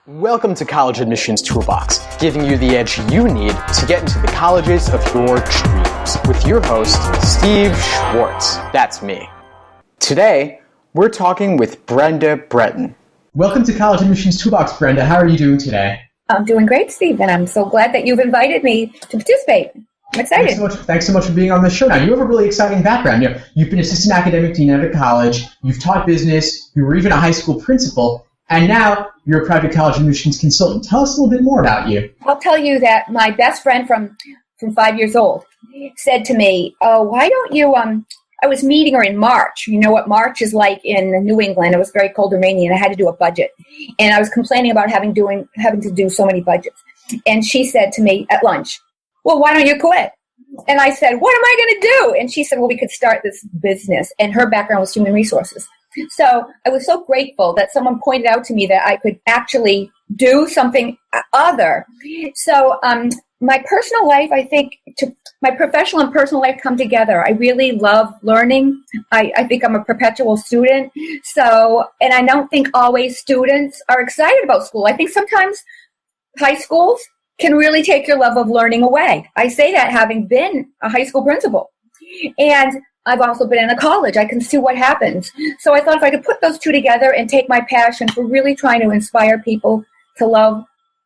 Welcome to College Admissions Toolbox, giving you the edge you need to get into the colleges of your dreams, with your host, Steve Schwartz. That's me. Today, we're talking with Brenda Breton. Welcome to College Admissions Toolbox, Brenda. How are you doing today? I'm doing great, Steve, and I'm so glad that you've invited me to participate. I'm excited. Thanks so much for being on the show. Now, you have a really exciting background. You've been assistant academic dean at a college, you've taught business, you were even a high school principal, and now you're a private college admissions consultant. Tell us a little bit more about you. I'll tell you that my best friend from 5 years old said to me, "Oh, why don't you?" I was meeting her in March. You know what March is like in New England. It was very cold and rainy, and I had to do a budget. And I was complaining about having to do so many budgets. And she said to me at lunch, "Well, why don't you quit?" And I said, "What am I going to do?" And she said, "Well, we could start this business." And her background was human resources. So I was so grateful that someone pointed out to me that I could actually do something other. So my personal life, I think, my professional and personal life come together. I really love learning. I think I'm a perpetual student. So, and I don't think always students are excited about school. I think sometimes high schools can really take your love of learning away. I say that having been a high school principal. And I've also been in a college. I can see what happens. So I thought if I could put those two together and take my passion for really trying to inspire people to love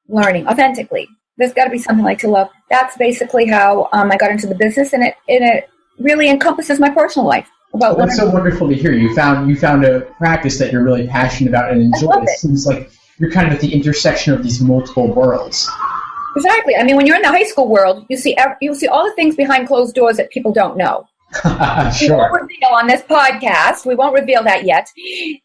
learning authentically. There's got to be something like to love. That's basically how I got into the business, and it really encompasses my personal life. That's so wonderful to hear. You found a practice that you're really passionate about and enjoy. It seems like you're kind of at the intersection of these multiple worlds. Exactly. I mean, when you're in the high school world, you'll see all the things behind closed doors that people don't know. Sure. We won't reveal on this podcast. We won't reveal that yet.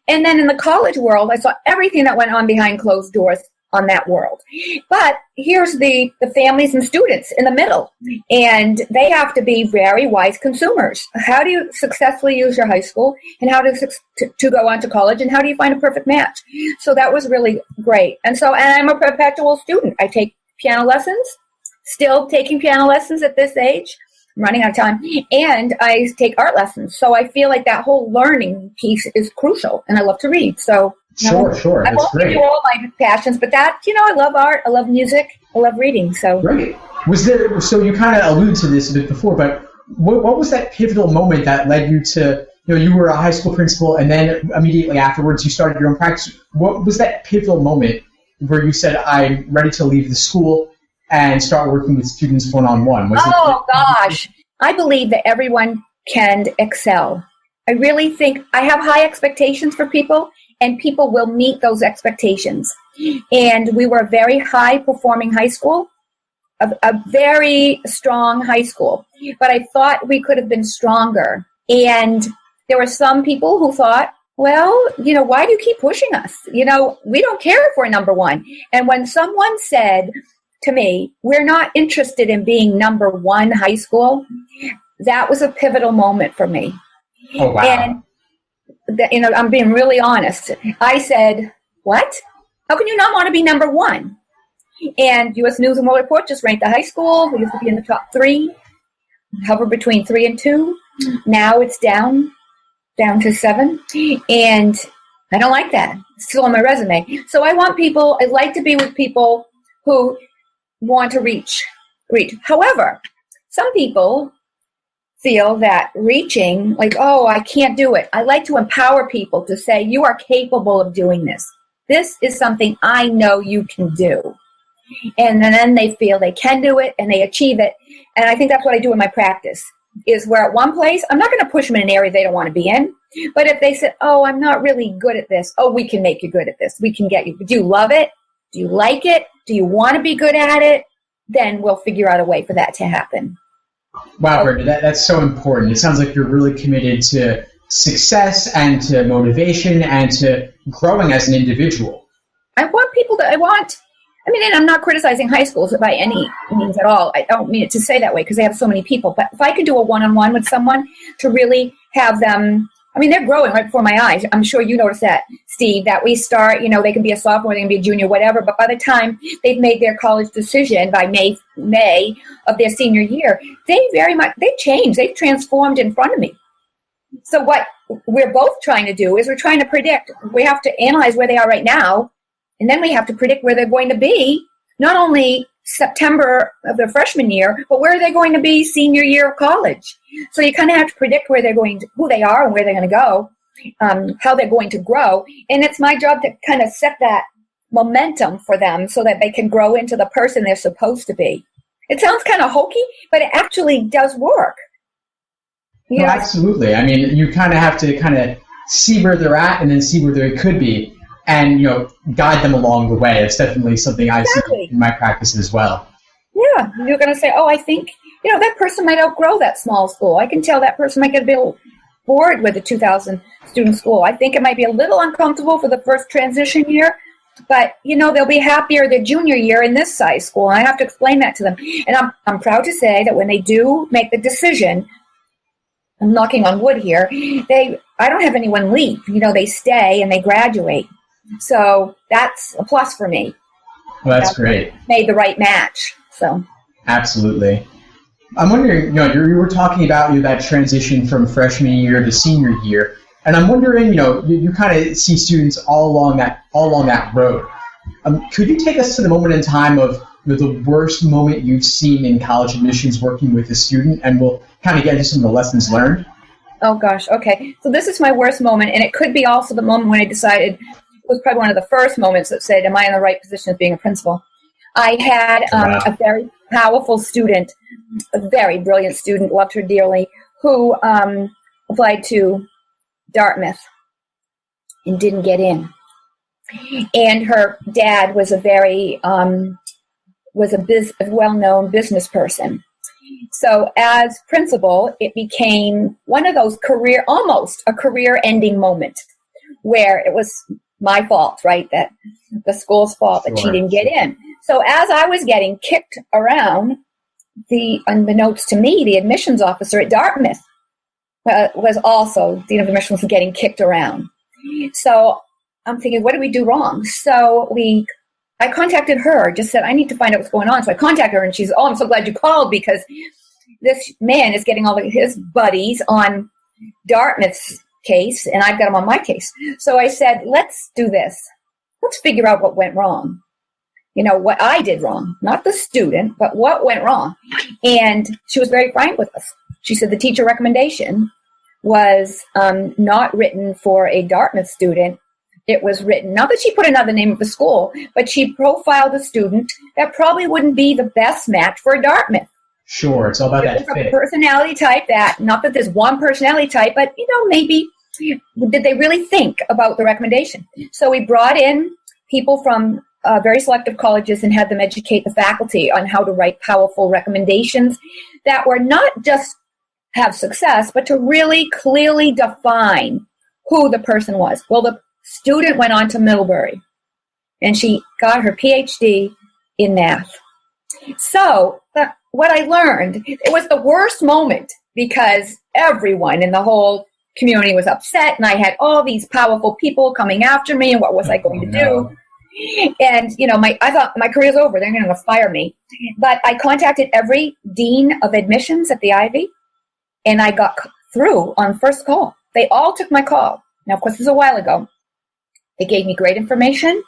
And then in the college world, I saw everything that went on behind closed doors on that world. But here's the families and students in the middle. And they have to be very wise consumers. How do you successfully use your high school, and how to go on to college, and how do you find a perfect match? So that was really great. And I'm a perpetual student. I take piano lessons, still taking piano lessons at this age. I'm running out of time. And I take art lessons. So I feel like that whole learning piece is crucial. And I love to read. So Sure. I won't give you all my passions, but I love art, I love music, I love reading. So great. So you kind of alluded to this a bit before, but what was that pivotal moment that led you to, you were a high school principal, and then immediately afterwards you started your own practice. What was that pivotal moment where you said, "I'm ready to leave the school and start working with students one-on-one"? Gosh. I believe that everyone can excel. I really think I have high expectations for people, and people will meet those expectations. And we were a very high-performing high school, a very strong high school. But I thought we could have been stronger. And there were some people who thought, well, why do you keep pushing us? We don't care if we're number one. And when someone said to me, "We're not interested in being number one high school," that was a pivotal moment for me. Oh, wow. And I'm being really honest. I said, "What? How can you not want to be number one?" And U.S. News and World Report just ranked the high school. We used to be in the top 3, hover between 3 and 2. Now it's down to 7. And I don't like that. It's still on my resume. So I like to be with people who want to reach. However, some people feel that reaching, like, "Oh, I can't do it." I like to empower people to say, "You are capable of doing this. This is something I know you can do." And then they feel they can do it and they achieve it. And I think that's what I do in my practice, is where at one place, I'm not going to push them in an area they don't want to be in. But if they said, "Oh, I'm not really good at this," "Oh, we can make you good at this. We can get you. Do you love it? Do you like it? Do you want to be good at it?" Then we'll figure out a way for that to happen. Wow, Brenda, that's so important. It sounds like you're really committed to success and to motivation and to growing as an individual. I want people and I'm not criticizing high schools by any means at all. I don't mean it to say that way because they have so many people. But if I could do a one-on-one with someone to really have them, they're growing right before my eyes. I'm sure you notice that, Steve, that we start, they can be a sophomore, they can be a junior, whatever. But by the time they've made their college decision by May of their senior year, they've changed. They've transformed in front of me. So what we're both trying to do is we're trying to predict. We have to analyze where they are right now And then we have to predict where they're going to be, not only September of their freshman year, but where they're going to be senior year of college. So you kind of have to predict where they're going to, who they are and where they're going to go, how they're going to grow. And it's my job to kind of set that momentum for them so that they can grow into the person they're supposed to be. It sounds kind of hokey, but it actually does work. No, absolutely. I mean, you kind of have to kind of see where they're at and then see where they could be and, guide them along the way. It's definitely something I see in my practice as well. Yeah. You're going to say, oh, I think, that person might outgrow that small school. I can tell that person might get a bit bored with a 2,000 student school. I think it might be a little uncomfortable for the first transition year, but, they'll be happier their junior year in this size school. And I have to explain that to them. And I'm proud to say that when they do make the decision, I'm knocking on wood here, I don't have anyone leave. They stay and they graduate. So that's a plus for me. Well, that's great. Made the right match. So absolutely. I'm wondering, you were talking about that transition from freshman year to senior year, and I'm wondering, you kind of see students all along that road. Could you take us to the moment in time of the worst moment you've seen in college admissions working with a student, and we'll kind of get into some of the lessons learned? Oh, gosh. Okay. So this is my worst moment, and it could be also the moment when I decided, it was probably one of the first moments that said, am I in the right position as being a principal? I had a very powerful student, a very brilliant student, loved her dearly, who applied to Dartmouth and didn't get in. And her dad was a very well-known business person. So as principal, it became one of those almost a career-ending moment where it was my fault, right? That the school's fault that she didn't get in. So as I was getting kicked around, unbeknownst to me, the admissions officer at Dartmouth was also, Dean of Admissions was getting kicked around. So I'm thinking, what did we do wrong? So I contacted her, just said, I need to find out what's going on. So I contacted her and she's, I'm so glad you called because this man is getting all of his buddies on Dartmouth's case and I've got him on my case. So I said, let's do this. Let's figure out what went wrong. What I did wrong, not the student, but what went wrong. And she was very frank with us. She said the teacher recommendation was not written for a Dartmouth student. It was written, not that she put another name of the school, but she profiled a student that probably wouldn't be the best match for a Dartmouth. Sure, it's all about that fit. Personality type not that there's one personality type, but, maybe did they really think about the recommendation? So we brought in people from very selective colleges and had them educate the faculty on how to write powerful recommendations that were not just have success, but to really clearly define who the person was. Well, the student went on to Middlebury, and she got her PhD in math. So what I learned, it was the worst moment because everyone in the whole community was upset, and I had all these powerful people coming after me, and what was I going to do? And, I thought my career's over. They're going to fire me. But I contacted every dean of admissions at the Ivy, and I got through on first call. They all took my call. Now, of course, this was a while ago. They gave me great information.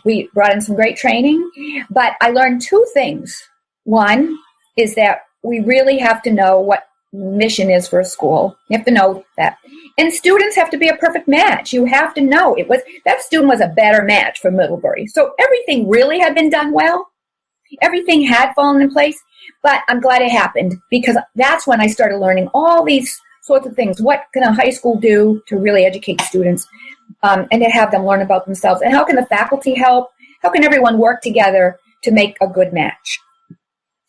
We brought in some great training. But I learned two things. One is that we really have to know what mission is for a school. You have to know that. And students have to be a perfect match. You have to know that student was a better match for Middlebury. So everything really had been done well. Everything had fallen in place. But I'm glad it happened because that's when I started learning all these sorts of things. What can a high school do to really educate students and to have them learn about themselves? And how can the faculty help? How can everyone work together to make a good match?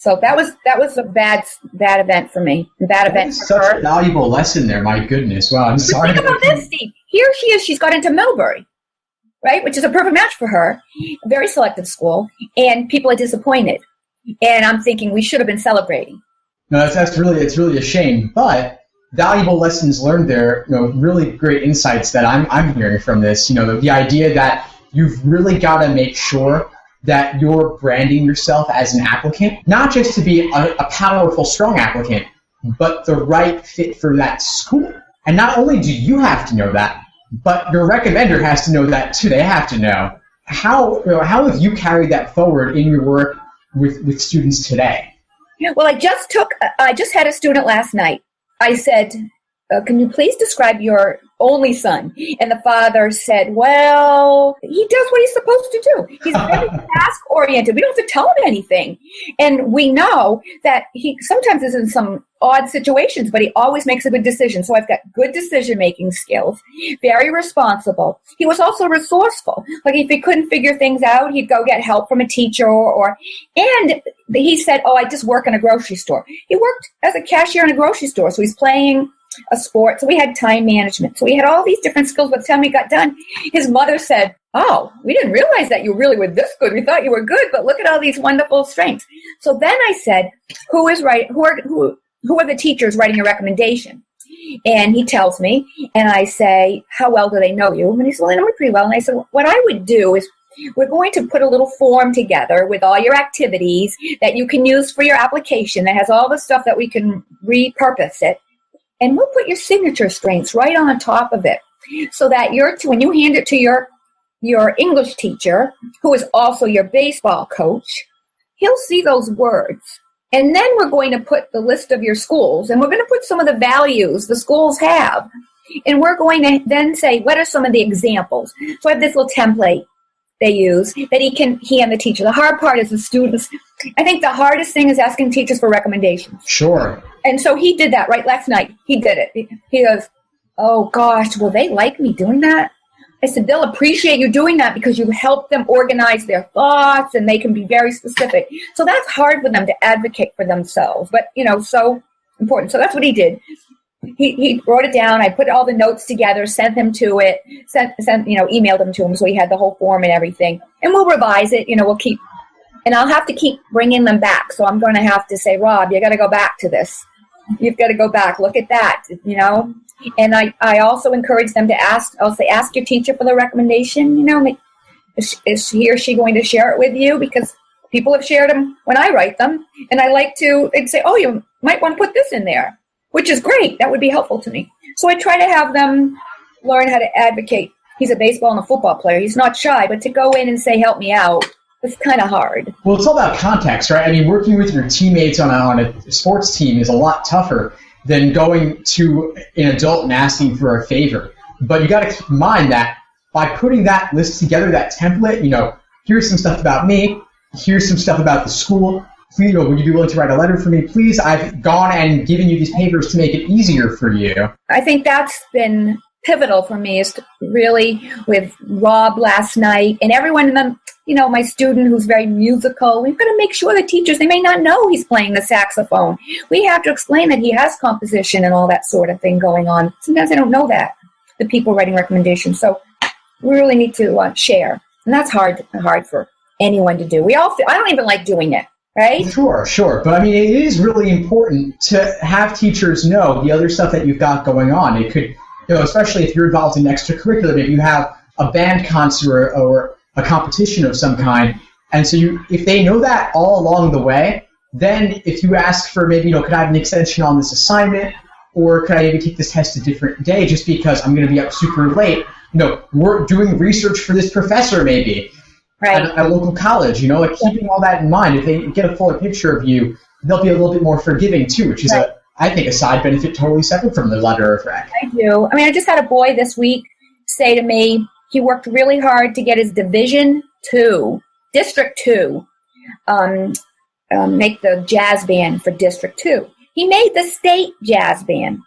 So that was a bad event for me. Bad event for her. Such a valuable lesson there. My goodness. Wow. I'm sorry. Think about this, Steve. Here she is. She's got into Middlebury, right? Which is a perfect match for her. A very selective school, and people are disappointed. And I'm thinking we should have been celebrating. No, it's really a shame. But valuable lessons learned there. Really great insights that I'm hearing from this. The idea that you've really got to make sure that you're branding yourself as an applicant, not just to be a powerful, strong applicant, but the right fit for that school. And not only do you have to know that, but your recommender has to know that too. They have to know. how have you carried that forward in your work with students today? Well, I just had a student last night. I said, can you please describe your only son? And the father said, well, he does what he's supposed to do. He's very task-oriented. We don't have to tell him anything. And we know that he sometimes is in some odd situations, but he always makes a good decision. So I've got good decision-making skills, very responsible. He was also resourceful. Like if he couldn't figure things out, he'd go get help from a teacher and he said, I just work in a grocery store. He worked as a cashier in a grocery store. So he's playing a sport. So we had time management. So we had all these different skills. By the time we got done, his mother said, we didn't realize that you really were this good. We thought you were good, but look at all these wonderful strengths. So then I said, who are the teachers writing a recommendation? And he tells me, and I say, how well do they know you? And he said, well, they know me pretty well. And I said, what I would do is we're going to put a little form together with all your activities that you can use for your application that has all the stuff that we can repurpose it. And we'll put your signature strengths right on the top of it so that when you hand it to your English teacher, who is also your baseball coach, he'll see those words. And then we're going to put the list of your schools, and we're going to put some of the values the schools have. And we're going to then say, what are some of the examples? So I have this little template they use that he and the teacher. The hard part is the students. I think the hardest thing is asking teachers for recommendations. Sure. And so he did that right last night. He did it. He goes, oh gosh, will they like me doing that? I said, they'll appreciate you doing that because you help them organize their thoughts and they can be very specific. So that's hard for them to advocate for themselves, but so important. So that's what he did. He wrote it down. I put all the notes together, sent them to it, emailed them to him. So he had the whole form and everything, and we'll revise it. And I'll have to keep bringing them back. So I'm going to have to say, Rob, you got to go back to this. You've got to go back. Look at that, And I also encourage them to ask your teacher for the recommendation. Is he or she going to share it with you? Because people have shared them when I write them. And I like to say, you might want to put this in there, which is great. That would be helpful to me. So I try to have them learn how to advocate. He's a baseball and a football player. He's not shy, but to go in and say, help me out, it's kind of hard. Well, it's all about context, right? I mean, working with your teammates on a sports team is a lot tougher than going to an adult and asking for a favor. But you got to keep in mind that by putting that list together, that template, here's some stuff about me, here's some stuff about the school. Please, would you be willing to write a letter for me? Please, I've gone and given you these papers to make it easier for you. I think that's been pivotal for me, is to really, with Rob last night and everyone, my student who's very musical, we've got to make sure the teachers, they may not know he's playing the saxophone. We have to explain that he has composition and all that sort of thing going on. Sometimes they don't know that, the people writing recommendations. So we really need to share. And that's hard for anyone to do. I don't even like doing it. Right? Sure. But I mean, it is really important to have teachers know the other stuff that you've got going on. It could, especially if you're involved in extracurricular, maybe you have a band concert or a competition of some kind. And so if they know that all along the way, then if you ask for maybe, could I have an extension on this assignment, or could I maybe take this test a different day just because I'm going to be up super late? We're doing research for this professor maybe. Right. At a local college, keeping all that in mind, if they get a fuller picture of you, they'll be a little bit more forgiving too, which is, I think, a side benefit totally separate from the letter of rec. I do. I mean, I just had a boy this week say to me, he worked really hard to get his District 2, make the jazz band for District 2. He made the state jazz band,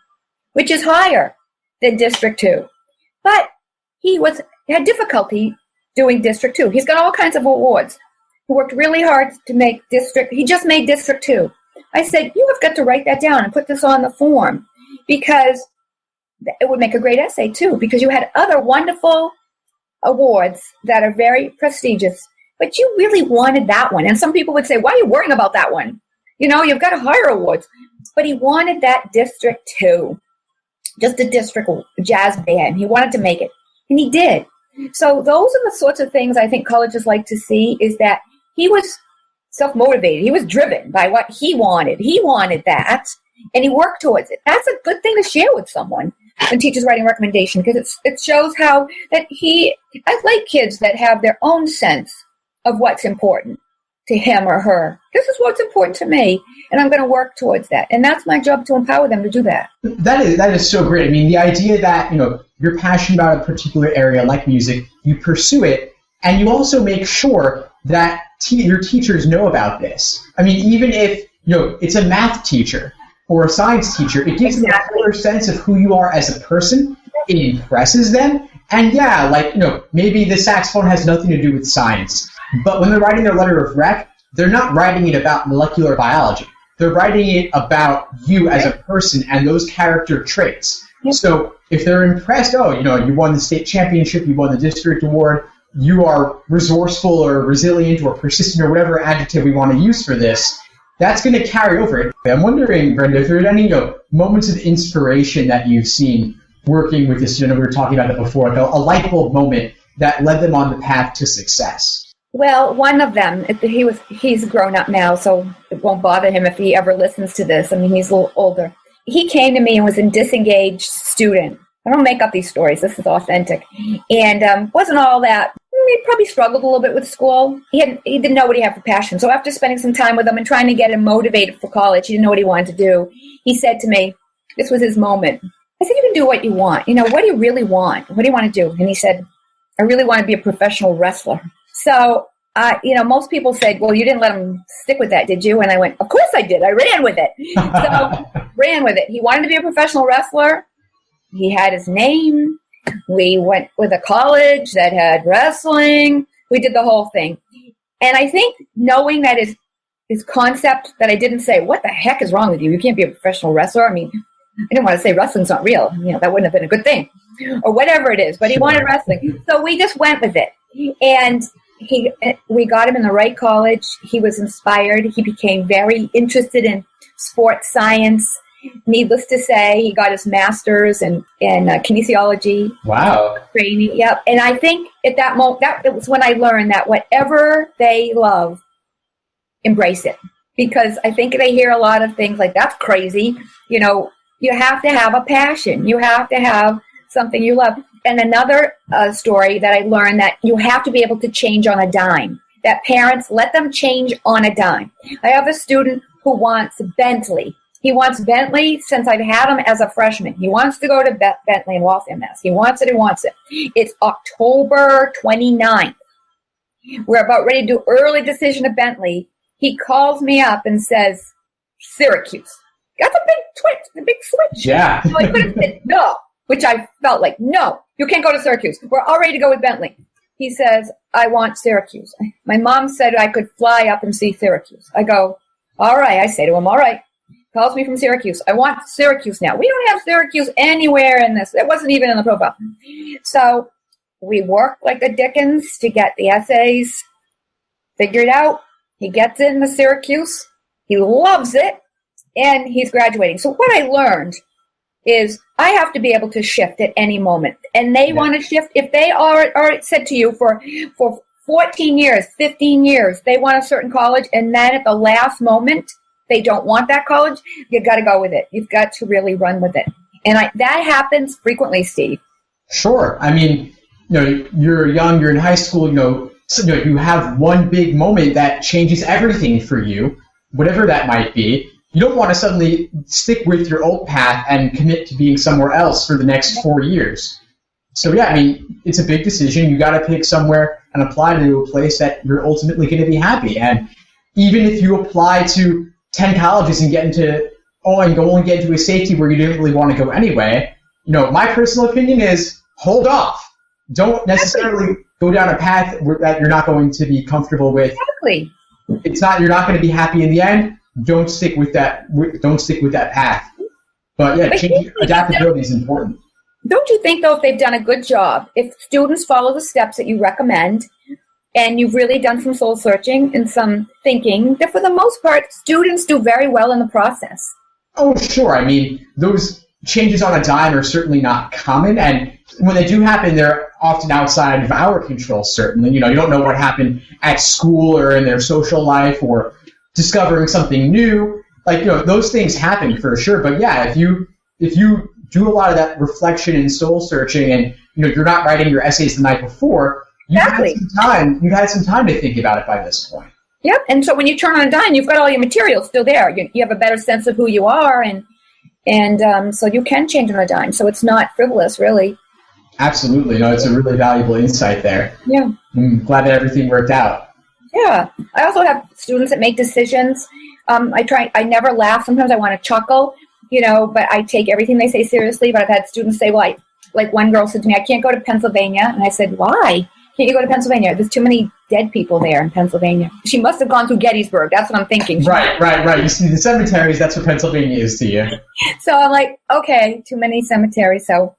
which is higher than District 2. But he had difficulty doing District 2. He's got all kinds of awards. He worked really hard to make he just made District 2. I said, you have got to write that down and put this on the form, because it would make a great essay too, because you had other wonderful awards that are very prestigious, but you really wanted that one. And some people would say, why are you worrying about that one? You've got higher awards. But he wanted that District 2, just a district jazz band. He wanted to make it, and he did. So those are the sorts of things I think colleges like to see, is that he was self-motivated. He was driven by what he wanted. He wanted that, and he worked towards it. That's a good thing to share with someone. when teachers writing recommendation, because it shows how that I like kids that have their own sense of what's important to him or her. This is what's important to me, and I'm going to work towards that. And that's my job, to empower them to do that. That is so great. I mean, the idea that, you're passionate about a particular area like music, you pursue it, and you also make sure that your teachers know about this. I mean, even if, it's a math teacher or a science teacher, it gives them a fuller sense of who you are as a person. It impresses them. And maybe the saxophone has nothing to do with science. But when they're writing their letter of rec, they're not writing it about molecular biology. They're writing it about you as a person and those character traits. Yep. So if they're impressed, you won the state championship, you won the district award, you are resourceful or resilient or persistent or whatever adjective we want to use for this, that's going to carry over. I'm wondering, Brenda, if there are any moments of inspiration that you've seen working with this student. We were talking about it before, a light bulb moment that led them on the path to success. Well, one of them, he's grown up now, so it won't bother him if he ever listens to this. I mean, he's a little older. He came to me and was a disengaged student. I don't make up these stories. This is authentic. And wasn't all that. He probably struggled a little bit with school. He didn't know what he had for passion. So after spending some time with him and trying to get him motivated for college, he didn't know what he wanted to do. He said to me, this was his moment. I said, you can do what you want. What do you really want? What do you want to do? And he said, I really want to be a professional wrestler. So, most people said, well, you didn't let him stick with that, did you? And I went, of course I did. I ran with it. So, ran with it. He wanted to be a professional wrestler. He had his name. We went with a college that had wrestling. We did the whole thing. And I think knowing that his concept, that I didn't say, what the heck is wrong with you? You can't be a professional wrestler. I mean, I didn't want to say wrestling's not real. That wouldn't have been a good thing. Or whatever it is. But he wanted wrestling. So we just went with it. And we got him in the right college. He was inspired. He became very interested in sports science. Needless to say, he got his master's in kinesiology. Wow. Training. Yep. And I think at that moment, it was when I learned that whatever they love, embrace it. Because I think they hear a lot of things like, that's crazy. You have to have a passion. You have to have something you love. And another story that I learned, that you have to be able to change on a dime. That parents, let them change on a dime. I have a student who wants Bentley. He wants Bentley since I've had him as a freshman. He wants to go to Bentley in Waltham, Mass. He wants it. It's October 29th. We're about ready to do early decision of Bentley. He calls me up and says, Syracuse. That's a big switch. Yeah. So I could have said no, which I felt like, no, you can't go to Syracuse. We're all ready to go with Bentley. He says, I want Syracuse. My mom said I could fly up and see Syracuse. I go, all right. I say to him, all right. Calls me from Syracuse. I want Syracuse now. We don't have Syracuse anywhere in this. It wasn't even in the profile. So we worked like the dickens to get the essays figured out. He gets into Syracuse. He loves it. And he's graduating. So what I learned is I have to be able to shift at any moment. And they want to shift. If they are said to you for 14 years, 15 years, they want a certain college, and then at the last moment, they don't want that college, you've got to go with it. You've got to really run with it. And that happens frequently, Steve. Sure. I mean, you're young, you're in high school, you have one big moment that changes everything for you, whatever that might be. You don't want to suddenly stick with your old path and commit to being somewhere else for the next 4 years. So yeah, I mean, it's a big decision. You got to pick somewhere and apply to a place that you're ultimately going to be happy. And even if you apply to 10 colleges and only get into a safety where you didn't really want to go anyway, my personal opinion is hold off. Don't necessarily go down a path that you're not going to be comfortable with. Exactly. You're not going to be happy in the end. Don't stick with that. Don't stick with that path. But yeah, adaptability is important. Don't you think, though, if they've done a good job, if students follow the steps that you recommend, and you've really done some soul searching and some thinking, that for the most part, students do very well in the process? Oh, sure. I mean, those changes on a dime are certainly not common, and when they do happen, they're often outside of our control, certainly. You don't know what happened at school or in their social life or discovering something new. Those things happen for sure. But yeah, if you do a lot of that reflection and soul searching, and you're not writing your essays the night before. Exactly. You've had some time to think about it by this point. Yep. And so when you turn on a dime, you've got all your material still there. You have a better sense of who you are, and so you can change on a dime. So it's not frivolous, really. Absolutely. No, it's a really valuable insight there. Yeah. I'm glad that everything worked out. Yeah. I also have students that make decisions. I never laugh. Sometimes I want to chuckle, but I take everything they say seriously. But I've had students say, well, like one girl said to me, I can't go to Pennsylvania. And I said, why? Can't you go to Pennsylvania? There's too many dead people there in Pennsylvania. She must have gone through Gettysburg. That's what I'm thinking. Right. You see the cemeteries, that's what Pennsylvania is to you. So I'm like, okay, too many cemeteries. So,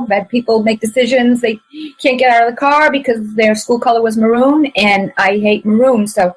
bad people make decisions. They can't get out of the car because their school color was maroon, and I hate maroon, so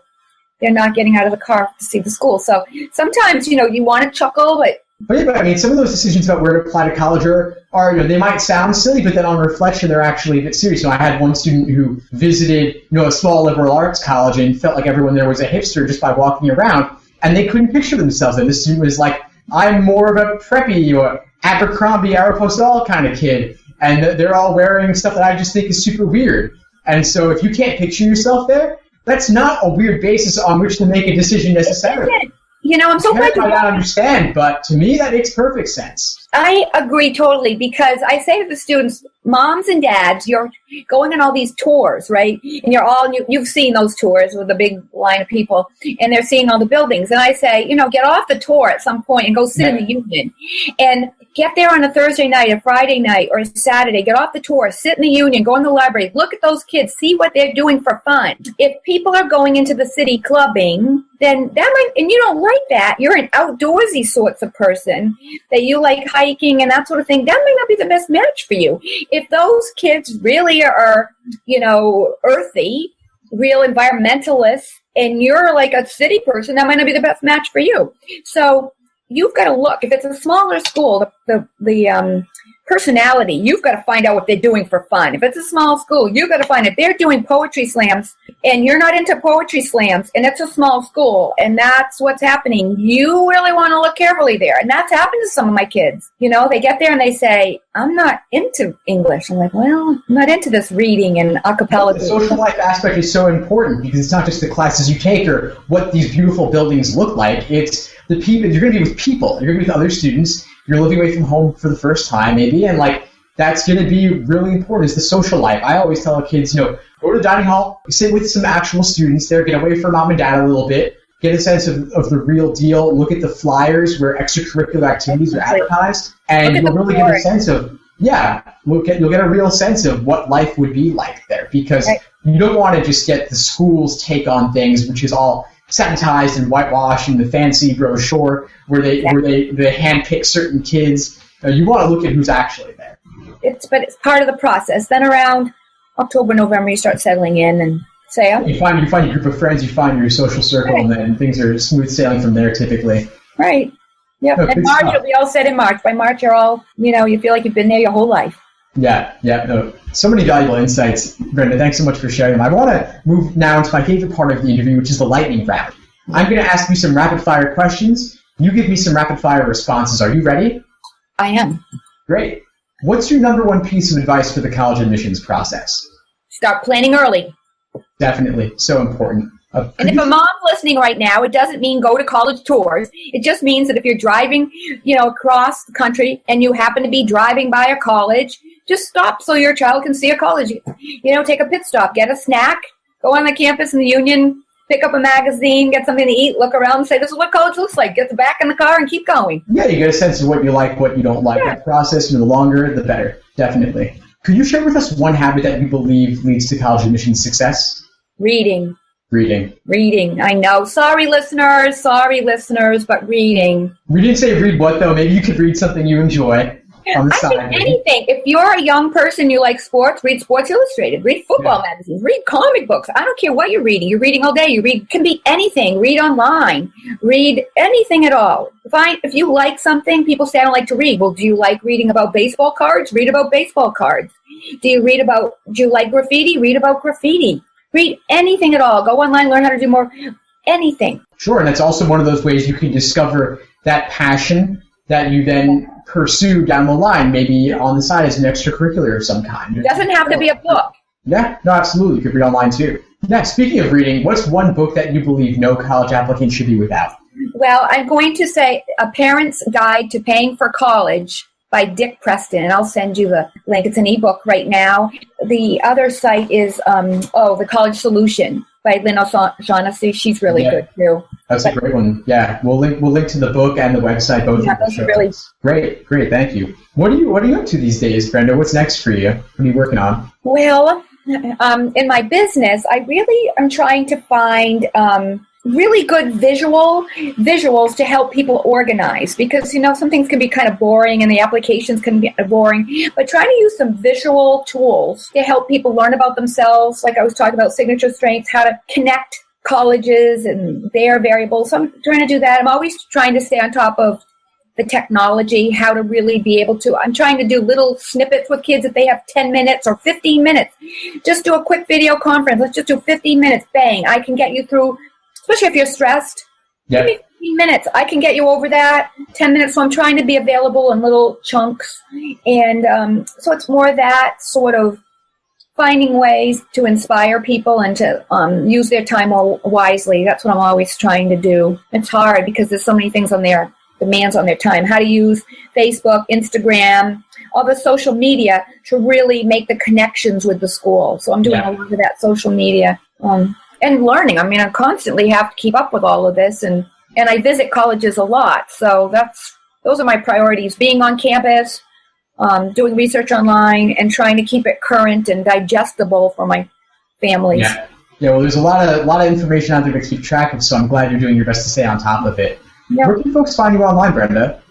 they're not getting out of the car to see the school. So sometimes, you want to chuckle, But I mean, some of those decisions about where to apply to college are they might sound silly, but then on reflection, they're actually a bit serious. I had one student who visited, a small liberal arts college and felt like everyone there was a hipster just by walking around, and they couldn't picture themselves. And the student was like, I'm more of a preppy or Abercrombie, Aeropostale kind of kid, and they're all wearing stuff that I just think is super weird. And so if you can't picture yourself there, that's not a weird basis on which to make a decision necessarily. I'm so glad you might not understand, but to me, that makes perfect sense. I agree totally, because I say to the students, moms and dads, you're going on all these tours, right? And you've seen those tours with a big line of people, and they're seeing all the buildings. And I say, get off the tour at some point and go sit in the Union. And get there on a Thursday night, a Friday night, or a Saturday. Get off the tour, sit in the Union, go in the library, look at those kids, see what they're doing for fun. If people are going into the city clubbing, then that might, and you don't like that, you're an outdoorsy sorts of person, that you like hiking and that sort of thing, that might not be the best match for you. If those kids really are, earthy, real environmentalists, and you're like a city person, that might not be the best match for you. So you've got to look. If it's a smaller school, the personality, you've got to find out what they're doing for fun. If it's a small school, you've got to find if they're doing poetry slams and you're not into poetry slams and it's a small school and that's what's happening, you really want to look carefully there. And that's happened to some of my kids. They get there and they say, I'm not into English. I'm like, well, I'm not into this reading and a cappella. The social life aspect is so important because it's not just the classes you take or what these beautiful buildings look like. It's the people. You're going to be with people. You're going to be with other students. You're living away from home for the first time, maybe, and that's going to be really important. Is the social life. I always tell kids, go to the dining hall, sit with some actual students there, get away from mom and dad a little bit, get a sense of the real deal, look at the flyers where extracurricular activities are advertised, and you'll really get a sense of, you'll get a real sense of what life would be like there, because you don't want to just get the school's take on things, which is all sanitized and whitewashed and the fancy brochure where they handpick certain kids. You want to look at who's actually there. But it's part of the process. Then around October, November, you start settling in and say, you find your group of friends, you find your social circle, and then things are smooth sailing from there typically. Right. Yep. And March, it'll be all set in March. By March, you're all, you feel like you've been there your whole life. Yeah. No, so many valuable insights, Brenda. Thanks so much for sharing them. I want to move now into my favorite part of the interview, which is the lightning round. I'm going to ask you some rapid-fire questions. You give me some rapid-fire responses. Are you ready? I am. Great. What's your number one piece of advice for the college admissions process? Start planning early. Definitely. So important. And if a mom's listening right now, it doesn't mean go to college tours. It just means that if you're driving, across the country and you happen to be driving by a college, just stop so your child can see a college. Take a pit stop, get a snack, go on the campus in the Union, pick up a magazine, get something to eat, look around and say, this is what college looks like. Get back in the car and keep going. Yeah, you get a sense of what you like, what you don't like. That process, the longer, the better. Definitely. Could you share with us one habit that you believe leads to college admissions success? Reading. I know. Sorry, listeners, but reading. We didn't say read what, though. Maybe you could read something you enjoy on the side. I think anything. If you're a young person, you like sports, read Sports Illustrated, read football magazines, read comic books. I don't care what you're reading. You're reading all day. Can be anything. Read online. Read anything at all. If you like something, people say, I don't like to read. Well, do you like reading about baseball cards? Read about baseball cards. Do you like graffiti? Read about graffiti. Read anything at all. Go online, learn how to do more. Anything. Sure, and it's also one of those ways you can discover that passion that you then pursue down the line, maybe on the side as an extracurricular of some kind. It doesn't have to be a book. Yeah, no, absolutely. You could read online too. Now, speaking of reading, what's one book that you believe no college applicant should be without? Well, I'm going to say A Parent's Guide to Paying for College by Dick Preston, and I'll send you the link. It's an ebook right now. The other site is The College Solution by Lynn O'Shaughnessy. She's really good too. That's a great one. Yeah, we'll link to the book and the website both. Yeah, those are really great. Thank you. What are you up to these days, Brenda? What's next for you? What are you working on? Well, in my business, I really am trying to find really good visuals to help people organize, because some things can be kind of boring and the applications can be boring, but trying to use some visual tools to help people learn about themselves, like I was talking about signature strengths, how to connect colleges and their variables. So I'm trying to do that. I'm always trying to stay on top of the technology, how to really be able to. I'm trying to do little snippets with kids if they have 10 minutes or 15 minutes. Just do a quick video conference. Let's just do 15 minutes. Bang. I can get you through. Especially if you're stressed, give me 15 minutes. I can get you over that. 10 minutes. So I'm trying to be available in little chunks. And so it's more that sort of finding ways to inspire people and to use their time wisely. That's what I'm always trying to do. It's hard because there's so many things on their demands on their time. How to use Facebook, Instagram, all the social media to really make the connections with the school. So I'm doing a lot of that social media. And learning. I mean, I constantly have to keep up with all of this, and I visit colleges a lot. So those are my priorities: being on campus, doing research online, and trying to keep it current and digestible for my families. Yeah. Well, there's a lot of information out there to keep track of. So I'm glad you're doing your best to stay on top of it. Yep. Where can folks find you online, Brenda?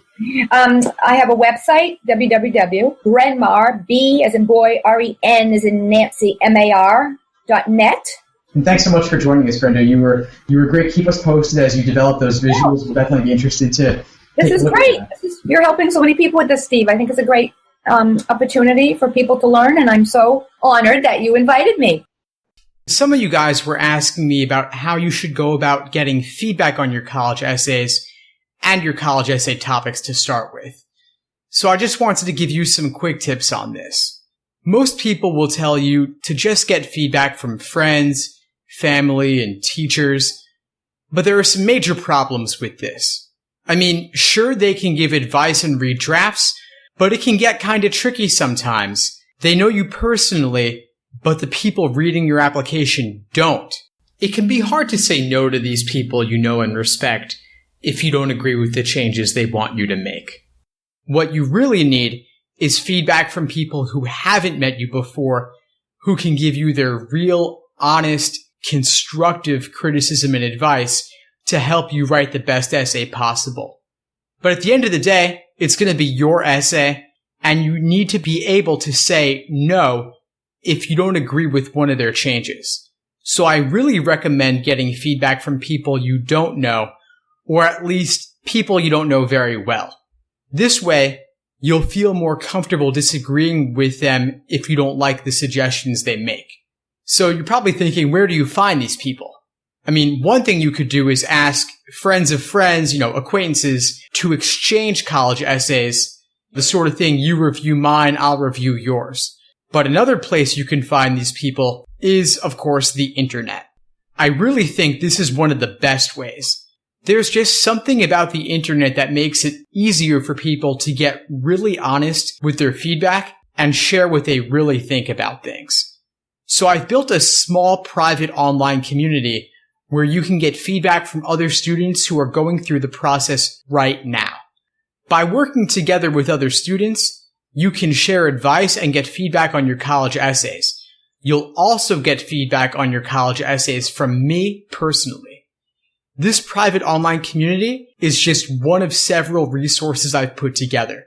I have a website, www.brenmar, B as in boy, REN as in Nancy, MAR.net. And thanks so much for joining us, Brenda. You were great. Keep us posted as you develop those visuals. We'll definitely be interested to. This is great. You're helping so many people with this, Steve. I think it's a great opportunity for people to learn, and I'm so honored that you invited me. Some of you guys were asking me about how you should go about getting feedback on your college essays and your college essay topics to start with. So I just wanted to give you some quick tips on this. Most people will tell you to just get feedback from friends, family, and teachers, but there are some major problems with this. I mean, sure, they can give advice and read drafts, but it can get kind of tricky sometimes. They know you personally, but the people reading your application don't. It can be hard to say no to these people you know and respect if you don't agree with the changes they want you to make. What you really need is feedback from people who haven't met you before, who can give you their real, honest, constructive criticism and advice to help you write the best essay possible. But at the end of the day, it's going to be your essay, and you need to be able to say no if you don't agree with one of their changes. So I really recommend getting feedback from people you don't know, or at least people you don't know very well. This way, you'll feel more comfortable disagreeing with them if you don't like the suggestions they make. So you're probably thinking, where do you find these people? I mean, one thing you could do is ask friends of friends, acquaintances, to exchange college essays, the sort of thing you review mine, I'll review yours. But another place you can find these people is, of course, the internet. I really think this is one of the best ways. There's just something about the internet that makes it easier for people to get really honest with their feedback and share what they really think about things. So I've built a small private online community where you can get feedback from other students who are going through the process right now. By working together with other students, you can share advice and get feedback on your college essays. You'll also get feedback on your college essays from me personally. This private online community is just one of several resources I've put together.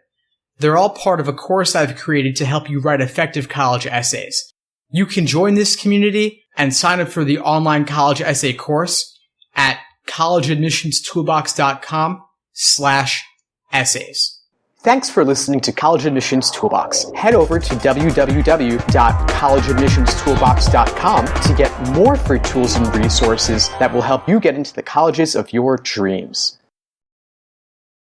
They're all part of a course I've created to help you write effective college essays. You can join this community and sign up for the online college essay course at collegeadmissionstoolbox.com/essays. Thanks for listening to College Admissions Toolbox. Head over to www.collegeadmissionstoolbox.com to get more free tools and resources that will help you get into the colleges of your dreams.